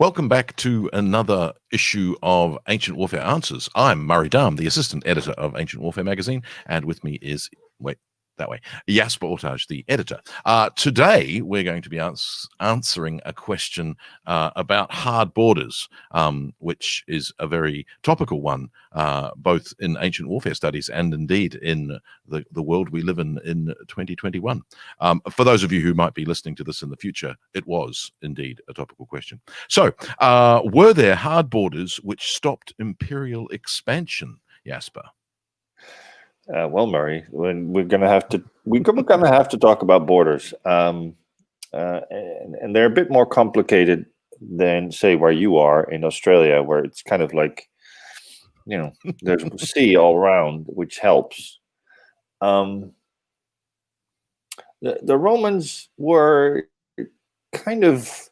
Welcome back to another issue of Ancient Warfare Answers. I'm Murray Dahm, the assistant editor of Ancient Warfare magazine, and with me is, Jasper Ortage, the editor. Today, we're going to be answering a question about hard borders, which is a very topical one, both in ancient warfare studies and indeed in the world we live in 2021. For those of you who might be listening to this in the future, it was indeed a topical question. So, were there hard borders which stopped imperial expansion, Jasper? Well, Murray, we're going to have to talk about borders, and they're a bit more complicated than, say, where you are in Australia, where it's kind of like, there's sea all around, which helps. The Romans were kind of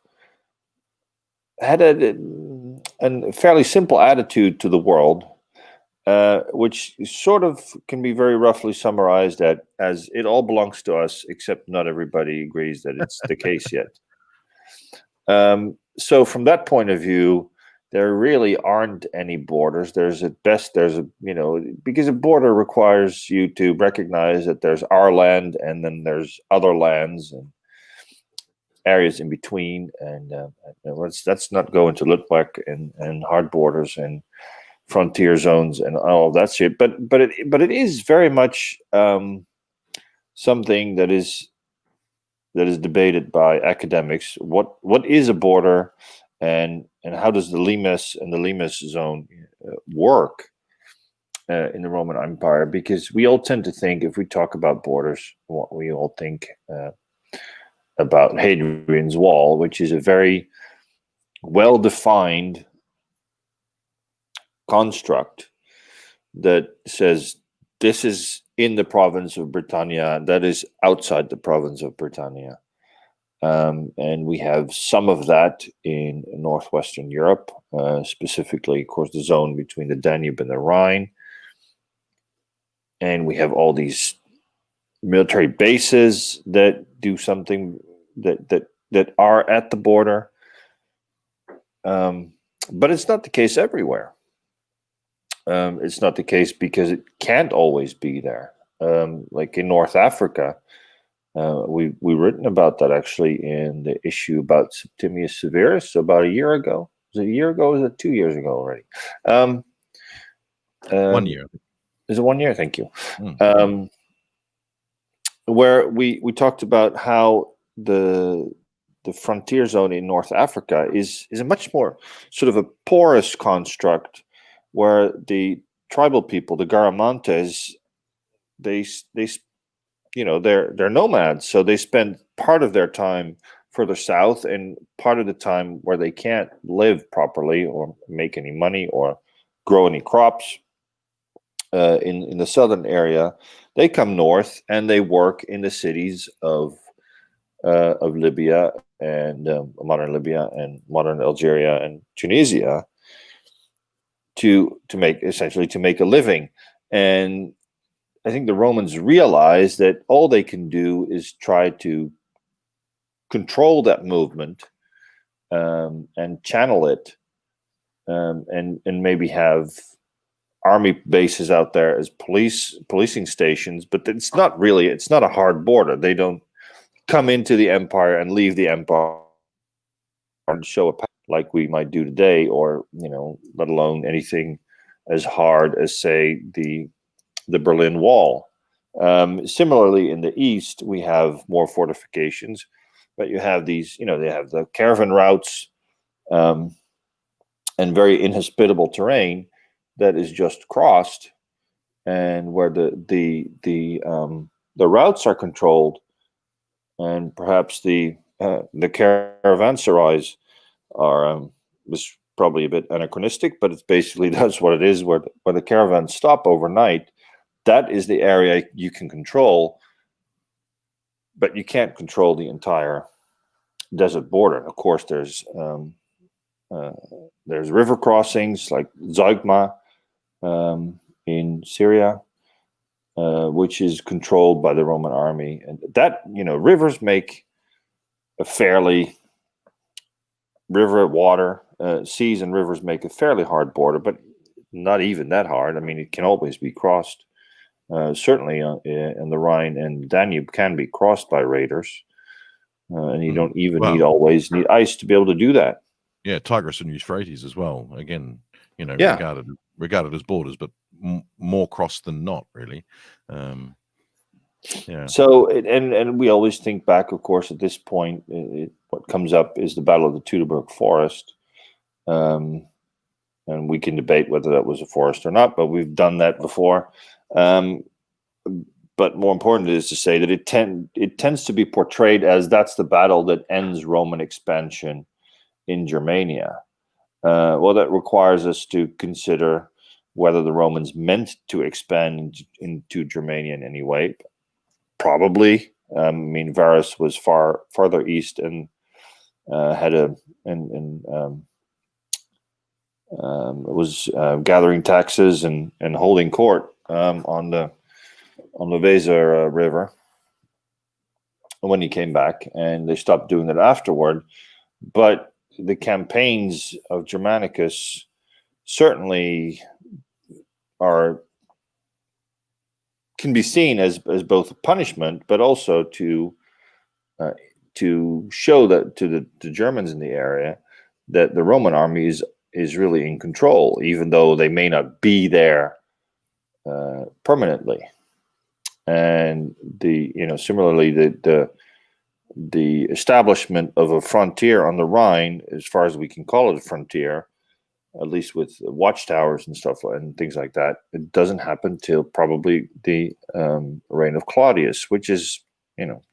had a fairly simple attitude to the world. Which sort of can be very roughly summarized as it all belongs to us, except not everybody agrees that it's the case yet. So from that point of view, there really aren't any borders. Because a border requires you to recognize that there's our land and then there's other lands and areas in between. And let's not go into Litwack and hard borders and frontier zones and all of that shit, but it is very much something that is debated by academics. What is a border, and how does the limes and the limes zone work in the Roman Empire? Because we all tend to think, if we talk about borders, what we all think about Hadrian's Wall, which is a very well defined construct that says this is in the province of Britannia, that is outside the province of Britannia. And we have some of that in northwestern Europe, specifically, of course, the zone between the Danube and the Rhine. And we have all these military bases that do something that are at the border. But it's not the case everywhere. It's not the case because it can't always be there. Like in North Africa, we've written about that actually in the issue about Septimius Severus about a year ago. Was it a year ago? Or was it 2 years ago already? 1 year. Is it 1 year? Thank you. Where we talked about how the frontier zone in North Africa is a much more sort of a porous construct, where the tribal people, the Garamantes, they're nomads, so they spend part of their time further south, and part of the time where they can't live properly or make any money or grow any crops in the southern area, they come north and they work in the cities of Libya and modern Libya and modern Algeria and Tunisia, to make a living. And I think the Romans realized that all they can do is try to control that movement and channel it, and maybe have army bases out there as policing stations, but it's not a hard border. They don't come into the empire and leave the empire and show a like we might do today, or let alone anything as hard as, say, the Berlin Wall. Similarly, in the east, we have more fortifications, but you have these, they have the caravan routes and very inhospitable terrain that is just crossed, and where the routes are controlled, and perhaps the caravanserais was probably a bit anachronistic, but it's basically that's what it is, where the caravans stop overnight. That is the area you can control, but you can't control the entire desert border. And of course, there's river crossings like Zeugma in Syria, which is controlled by the Roman army, and that rivers make a fairly river, water, seas and rivers make a fairly hard border, but not even that hard. I mean, it can always be crossed. Certainly, in the Rhine and Danube can be crossed by raiders, and you don't even always need ice to be able to do that. Yeah, Tigris and Euphrates as well. Again, Yeah. regarded as borders, but more crossed than not, really. Yeah. So, and we always think back, of course, at this point, what comes up is the Battle of the Teutoburg Forest. And we can debate whether that was a forest or not, but we've done that before. But more important is to say that it tends to be portrayed as that's the battle that ends Roman expansion in Germania. Well, that requires us to consider whether the Romans meant to expand into Germania in any way. Probably. I mean, Varus was farther east and was gathering taxes and holding court on the Weser River when he came back, and they stopped doing that afterward. But the campaigns of Germanicus certainly can be seen as both a punishment, but also to show that to the Germans in the area that the Roman army is really in control, even though they may not be there permanently. And similarly, the establishment of a frontier on the Rhine, as far as we can call it a frontier, at least with watchtowers and stuff and things like that, it doesn't happen till probably the reign of Claudius, which is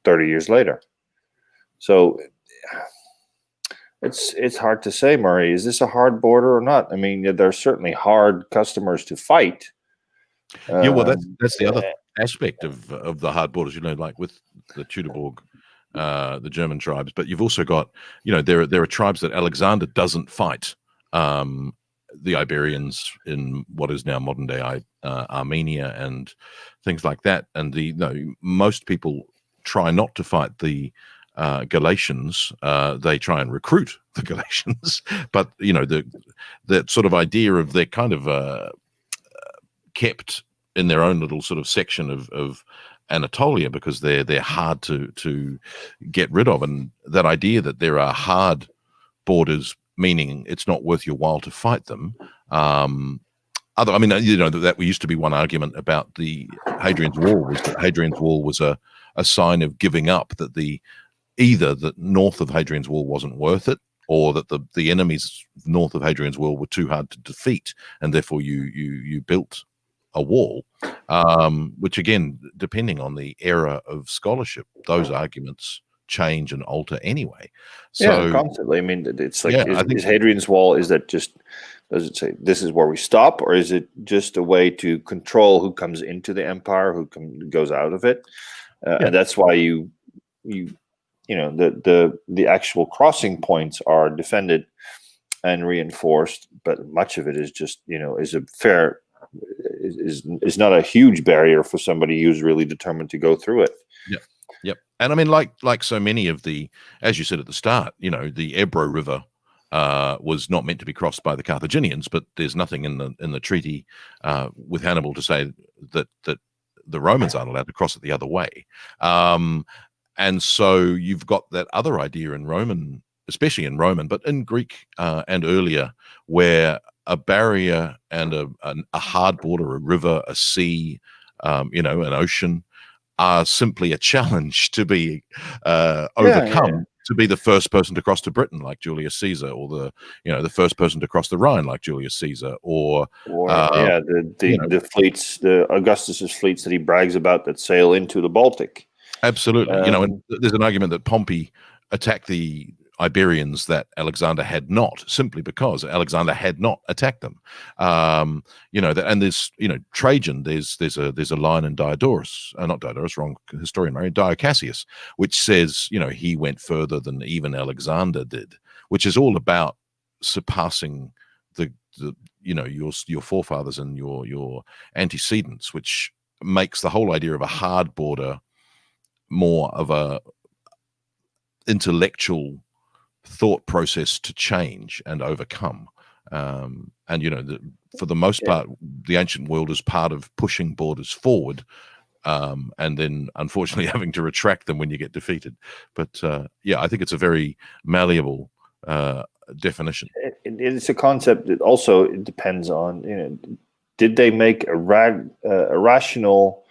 30 years later. So it's hard to say, Murray. Is this a hard border or not? I mean, there's certainly hard customers to fight. Yeah, well, that's the other aspect of the hard borders. Like with the Teutoburg, the German tribes, but you've also got there are tribes that Alexander doesn't fight. The Iberians in what is now modern day Armenia and things like that, and most people try not to fight the Galatians. They try and recruit the Galatians, but that sort of idea of they're kind of kept in their own little sort of section of Anatolia because they're hard to get rid of, and that idea that there are hard borders, meaning it's not worth your while to fight them. That used to be one argument about the Hadrian's Wall, was that Hadrian's Wall was a sign of giving up, that either the north of Hadrian's Wall wasn't worth it, or that the enemies north of Hadrian's Wall were too hard to defeat, and therefore you built a wall, which again, depending on the era of scholarship, those arguments change and alter anyway. So constantly. I mean, it's like, is Hadrian's Wall, does it say this is where we stop, or is it just a way to control who comes into the empire, who goes out of it? And that's why the actual crossing points are defended and reinforced, but much of it is just is not a huge barrier for somebody who's really determined to go through it. Yep. And I mean, like so many of as you said at the start, the Ebro River was not meant to be crossed by the Carthaginians, but there's nothing in the treaty with Hannibal to say that the Romans aren't allowed to cross it the other way. And so you've got that other idea in Roman, especially in Roman, but in Greek and earlier, where a barrier and a hard border, a river, a sea, an ocean, are simply a challenge to be overcome. To be the first person to cross to Britain, like Julius Caesar, or the first person to cross the Rhine, like Julius Caesar, the fleets, the Augustus's fleets that he brags about that sail into the Baltic. Absolutely, and there's an argument that Pompey attacked the Iberians that Alexander had not, simply because Alexander had not attacked them. And there's Trajan. There's a line in Diodorus, not Diodorus, wrong historian, Mary, Dio Cassius, which says he went further than even Alexander did, which is all about surpassing your forefathers and your antecedents, which makes the whole idea of a hard border more of a intellectual thought process to change and overcome. And you know, for the most part, the ancient world is part of pushing borders forward, and then unfortunately having to retract them when you get defeated. But yeah, I think it's a very malleable definition. It's a concept that also it depends on, you know, did they make a rational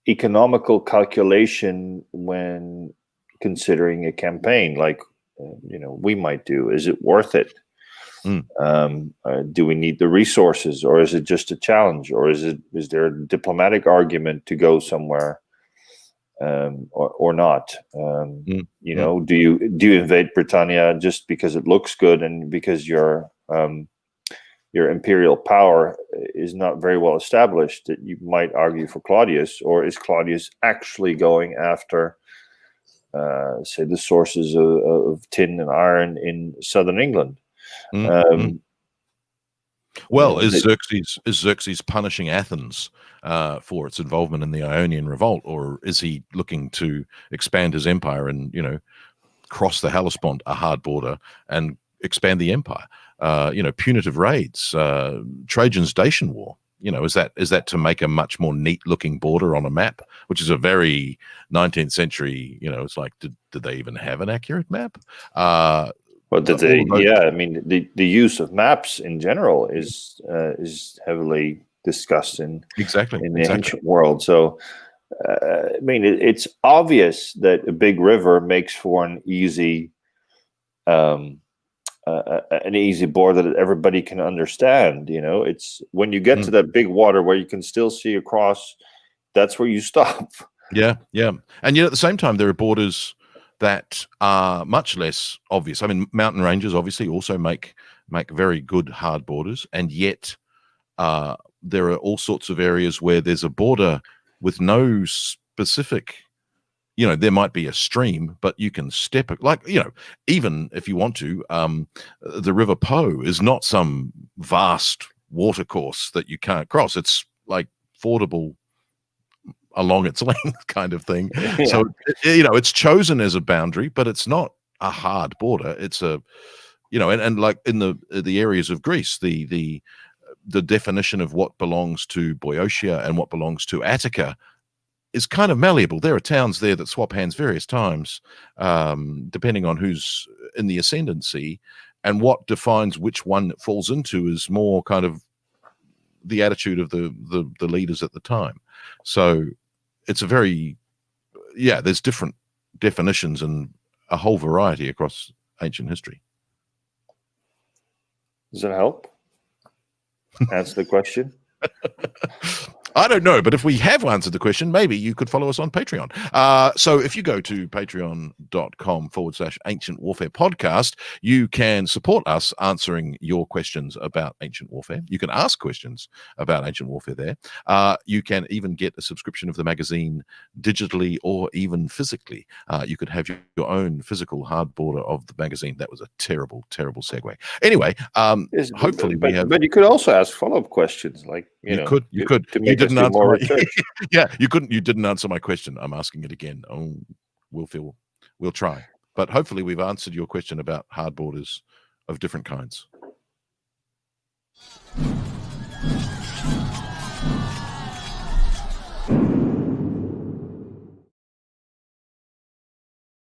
economical calculation when considering a campaign, like you know, we might do? Is it worth it? Do we need the resources, or is it just a challenge, or is there a diplomatic argument to go somewhere, or not? You know, do you invade Britannia just because it looks good and because your imperial power is not very well established, that you might argue for Claudius? Or is Claudius actually going after, say, the sources of tin and iron in southern England? Well, is Xerxes punishing Athens for its involvement in the Ionian revolt, or is he looking to expand his empire and, you know, cross the Hellespont, a hard border, and expand the empire? You know, punitive raids, Trajan's Dacian War. You know, is that to make a much more neat-looking border on a map, which is a very 19th century. You know, it's like, did they even have an accurate map? Well, did they? Yeah, I mean, the use of maps in general is heavily discussed in the ancient world. So, I mean, it's obvious that a big river makes for an easy border that everybody can understand. You know, it's when you get to that big water where you can still see across, that's where you stop. Yeah, yeah, and yet at the same time, there are borders that are much less obvious. I mean, mountain ranges obviously also make very good hard borders, and yet there are all sorts of areas where there's a border with no specific, you know, there might be a stream, but you can step it, like, you know, even if you want to, the River Po is not some vast watercourse that you can't cross. It's like fordable along its length, kind of thing. Yeah. So, you know, it's chosen as a boundary, but it's not a hard border. It's a, you know, and like in the areas of Greece, the definition of what belongs to Boeotia and what belongs to Attica is kind of malleable. There are towns there that swap hands various times, depending on who's in the ascendancy, and what defines which one it falls into is more kind of the attitude of the leaders at the time. So it's a very, yeah, there's different definitions and a whole variety across ancient history. Does that help answer the question? I don't know, but if we have answered the question, maybe you could follow us on Patreon. So if you go to patreon.com/Ancient Warfare Podcast, you can support us answering your questions about ancient warfare. You can ask questions about ancient warfare there. You can even get a subscription of the magazine digitally or even physically. You could have your own physical hard border of the magazine. That was a terrible, terrible segue. Anyway, hopefully we have... But you could also ask follow-up questions, like, you could. You didn't answer my, yeah, you didn't answer my question. I'm asking it again. Oh, we'll try. But hopefully we've answered your question about hard borders of different kinds.